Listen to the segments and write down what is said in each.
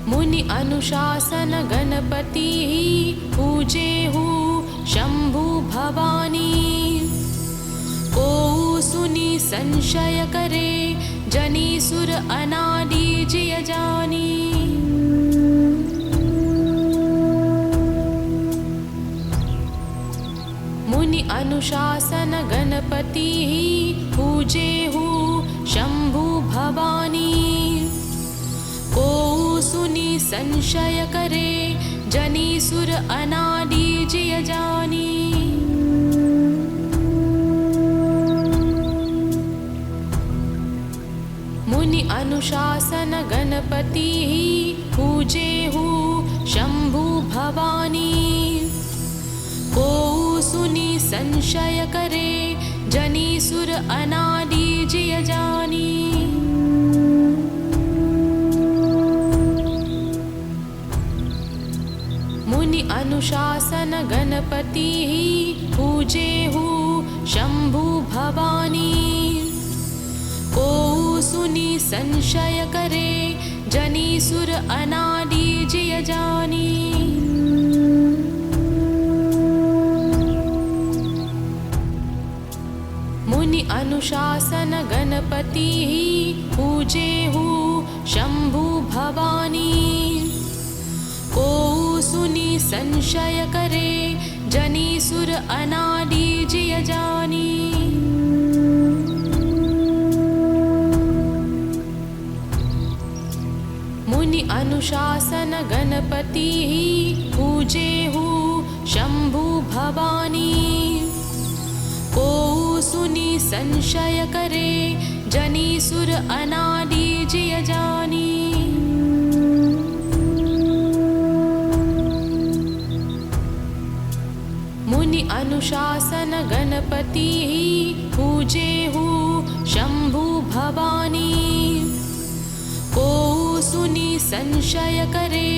मुनि अनुशासन गणपति पूजेहु शंभु भवानी। को सुनि संशय करे जनी सुर अनादि जिय जानी। मुनि अनुशासन गणपति पूजेहु शंभु भवानी। को सुनि संशय करे जनी सुर अनादि जिय जानी। मुनि अनुशासन गणपति पूजेहु शंभु भवानी। को सुनि संशय करे जनी सुर अनादि जिय जानी। मुनि अनुशासन गणपति पूजेहु शंभु भवानी। को सुनि संशय करे जनी सुर अनादि जिय जानी। मुनि अनुशासन गणपति पूजेहु शंभु भवानी। को सुनि संशय करे जनी सुर अनादि जिय जानी। मुनि अनुशासन गणपति पूजेहु शंभु भवानी। को सुनि संशय करे जनी सुर अनादि जिय जानी। मुनि अनुशासन गणपति पूजेहु शंभु भवानी। को सुनि संशय करे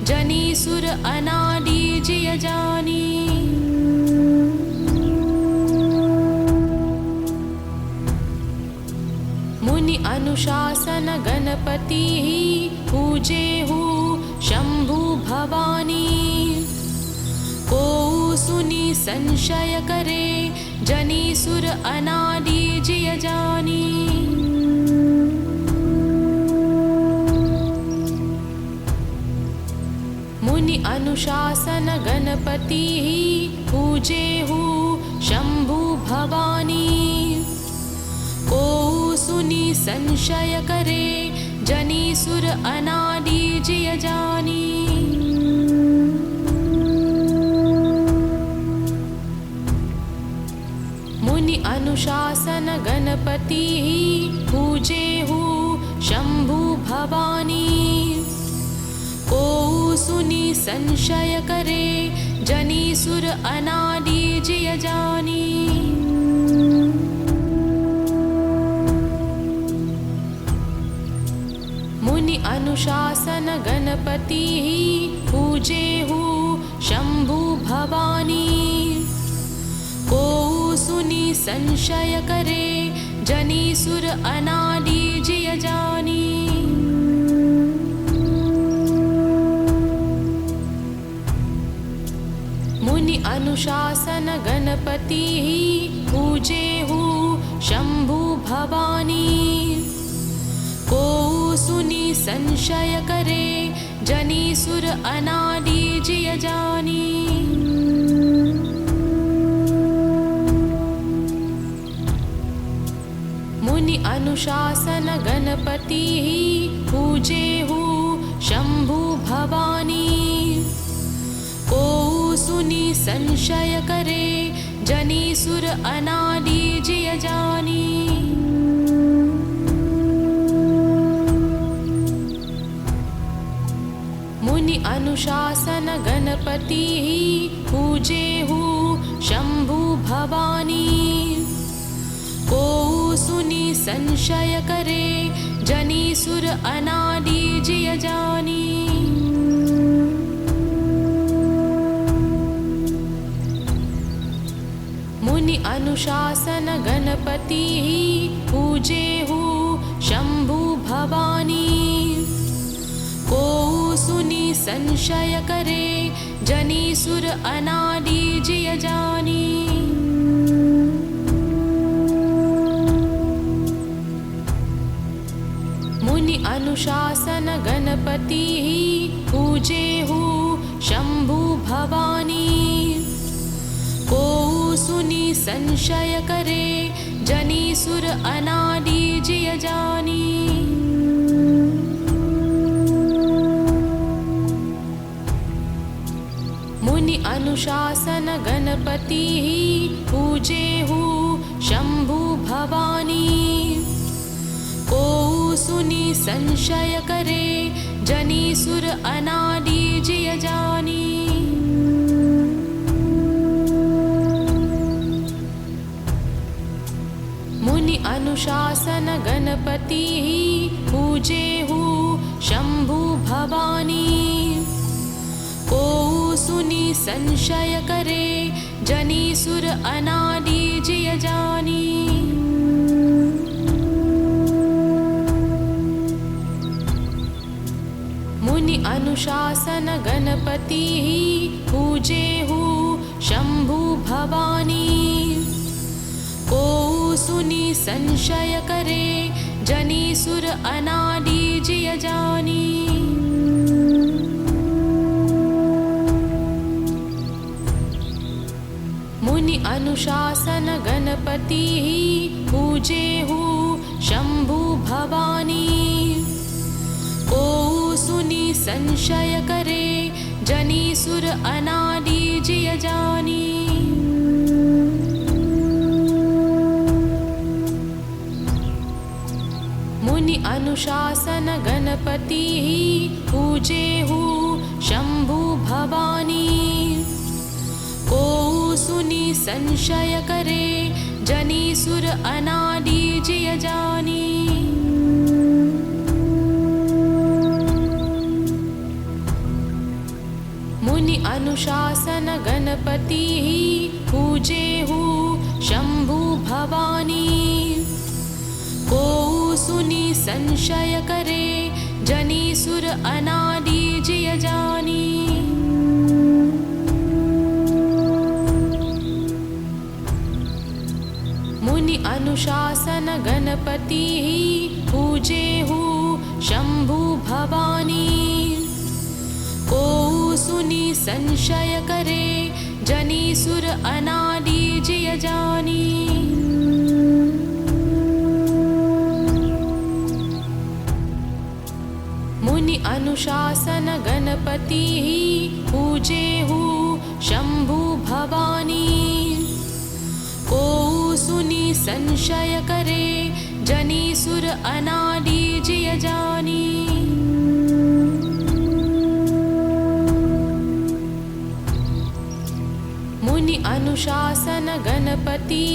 जनी सुर अनादि जिय जानी। मुनि अनुशासन गणपति पूजेहु शंभु भवानी। को सुनि संशय करे जनी सुर अनादि जिय जानी। मुनि अनुशासन गणपति पूजेहु शंभु भवानी। को सुनि संशय करे जनी सुर अनादि जिय जानी। मुनि अनुशासन गणपति पूजेहु शंभु भवानी। को सुनि संशय करे जनी सुर अनादि जिय जानी। मुनि अनुशासन गणपति पूजेहु शंभु भवानी। को सुनि संशय करे जनी सुर अनादि जिय जानी। मुनि अनुशासन गणपति पूजेहु शंभु भवानी। को सुनि संशय करे जनी सुर अनादि जिय जानी। मुनि अनुशासन गणपति पूजेहु शंभु भवानी। को सुनि संशय करे जनी सुर अनादि जिय जानी। मुनि अनुशासन गणपति पूजेहु शंभु भवानी। को सुनि संशय करे जनी सुर अनादि जिय जानी। मुनि अनुशासन गणपति पूजेहु शंभु भवानी। को संशय करे, जनी सुर अनादि जिय जानी। मुनि अनुशासन गणपति पूजे हु शंभु भवानी। को सुनी संशय करे, जनी सुर अनादि जिय जानी। मुनि अनुशासन गणपति पूजे हु शंभु भवानी। को सुनी संशय करे, जनी सुर अनादि जिय जानी। मुनि अनुशासन गणपति पूजे हु शंभु भवानी। को सुनी संशय करे, जनी सुर अनादि जिय जानी। मुनि अनुशासन गणपति पूजे हु शंभु भवानी। को सुनी संशय करे, जनी सुर अनादि जिय जानी। मुनि अनुशासन गणपति पूजे हु शंभु भवानी। को सुनी संशय करे, जनी सुर अनादि जिय जानी। मुनि अनुशासन गणपति पूजे हु शंभु भवानी। को सुनी संशय करे, जनी सुर अनादि जिय जानी। मुनि अनुशासन गणपति पूजे हु शंभु भवानी। को सुनी संशय करे, जनी सुर अनादि जिय जानी। मुनि अनुशासन गणपति पूजे हु शंभु भवानी। को सुनी संशय करे, जनी सुर अनादि जिय जानी। मुनि अनुशासन गणपति पूजे हु शंभु भवानी। को सुनी संशय करे, जनी सुर अनादि जिय जानी। मुनि अनुशासन गणपति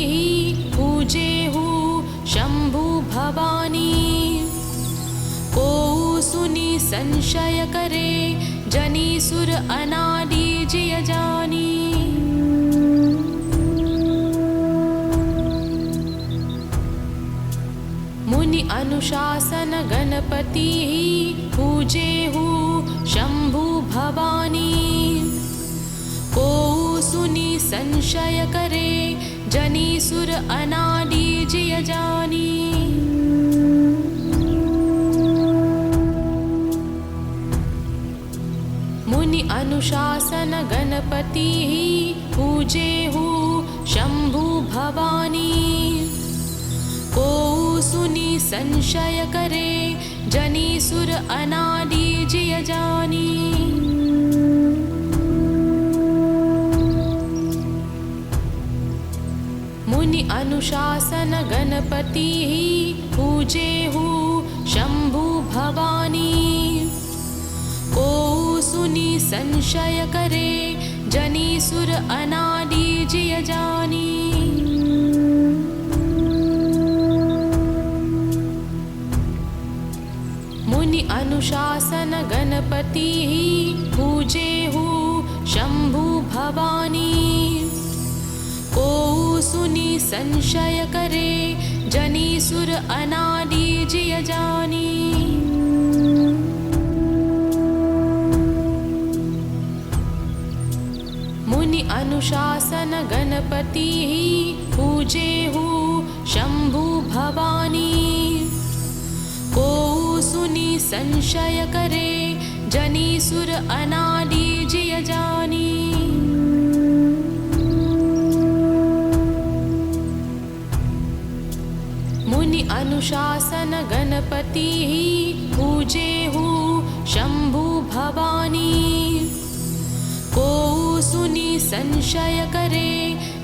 पूजे हु शंभु भवानी। को सुनी संशय करे, जनी सुर अनादि जिय जानी। मुनि अनुशासन गणपति पूजे हु शंभु भवानी। को सुनी संशय करे, जनी सुर अनादि जिय जानी। मुनि अनुशासन गणपति पूजे हु शंभु भवानी। को सुनी संशय करे, जनी सुर अनादि जिय जानी। मुनि अनुशासन गणपति पूजे हु शंभु भवानी। को सुनी संशय करे, जनी सुर अनादि जिय जानी। मुनि अनुशासन गणपति पूजे हु शंभु भवानी। को सुनी संशय करे, जनी सुर अनादि जिय जानी। गणपतिः पूजेहु शम्भु भवानी। को सुनि संशय करे जनि सुर अनादि जिय जानी। मुनि अनुशासन गणपतिः पूजेहु शम्भु भवानी। को सुनि संशय करे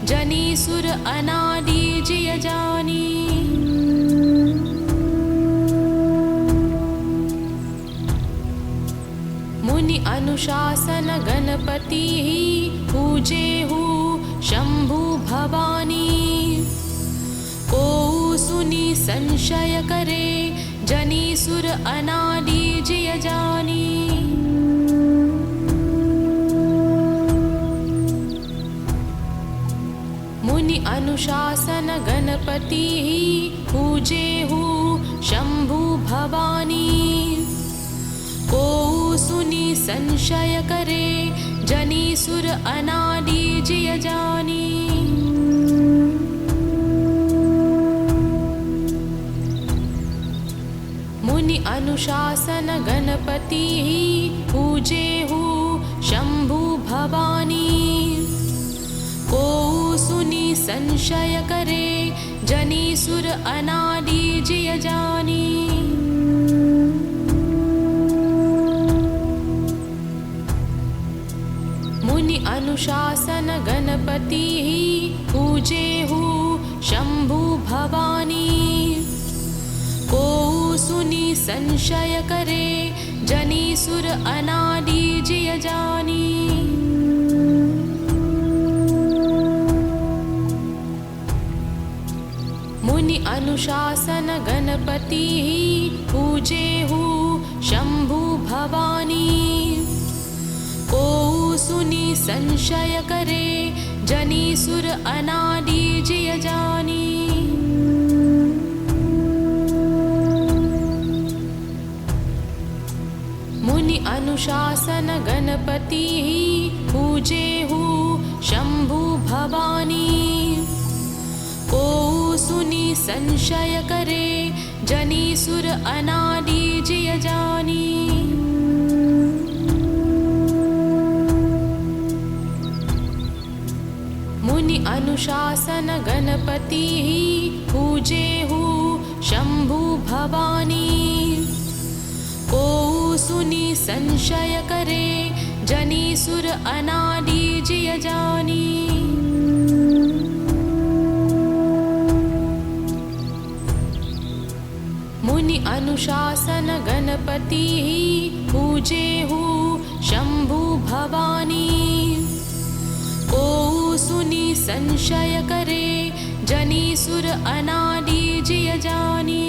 जनि सुर अनादि जिय जानी। मुनि अनुशासन गणपतिः पूजेहु शम्भु भवानी। को सुनि संशय करे जनि सुर अनादि जिय जानी। मुनि अनुशासन गणपतिः पूजेहु शम्भु भवानी। को सुनि संशय करे जनि सुर अनादि जिय जानी। मुनि अनुशासन गणपतिः पूजेहु शम्भु भवानी। को सुनि संशय करे जनि सुर अनादि जिय जानी। मुनि अनुशासन गणपतिः पूजेहु शम्भु भवानी। को सुनि संशय करे जनि सुर अनादि जिय जानी। मुनि अनुशासन गणपतिः पूजेहु शम्भु भवानी। को सुनि संशय करे जनि सुर अनादि जिय जानी। मुनि अनुशासन गणपतिः पूजेहु शम्भु भवानी। को सुनि संशय करे जनि सुर अनादि जिय जानी। मुनि अनुशासन गणपतिः पूजेहु शम्भु भवानी। को सुनि संशय करे जनि सुर अनादि जिय जानी। मुनि अनुशासन गणपतिः पूजेहु शम्भु भवानी। को सुनि संशय करे जनि सुर अनादि जिय जानी।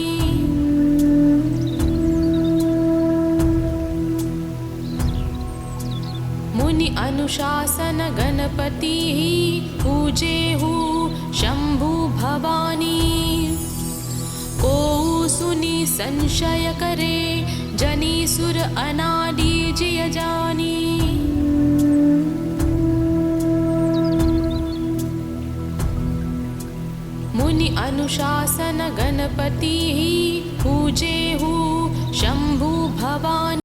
मुनि अनुशासन गणपतिः पूजेहु शम्भु भवानी। को सुनि संशय करे जनि सुर अनादि जिय जानी। मुनि अनुशासन गणपतिः पूजेहु शम्भु भवानी।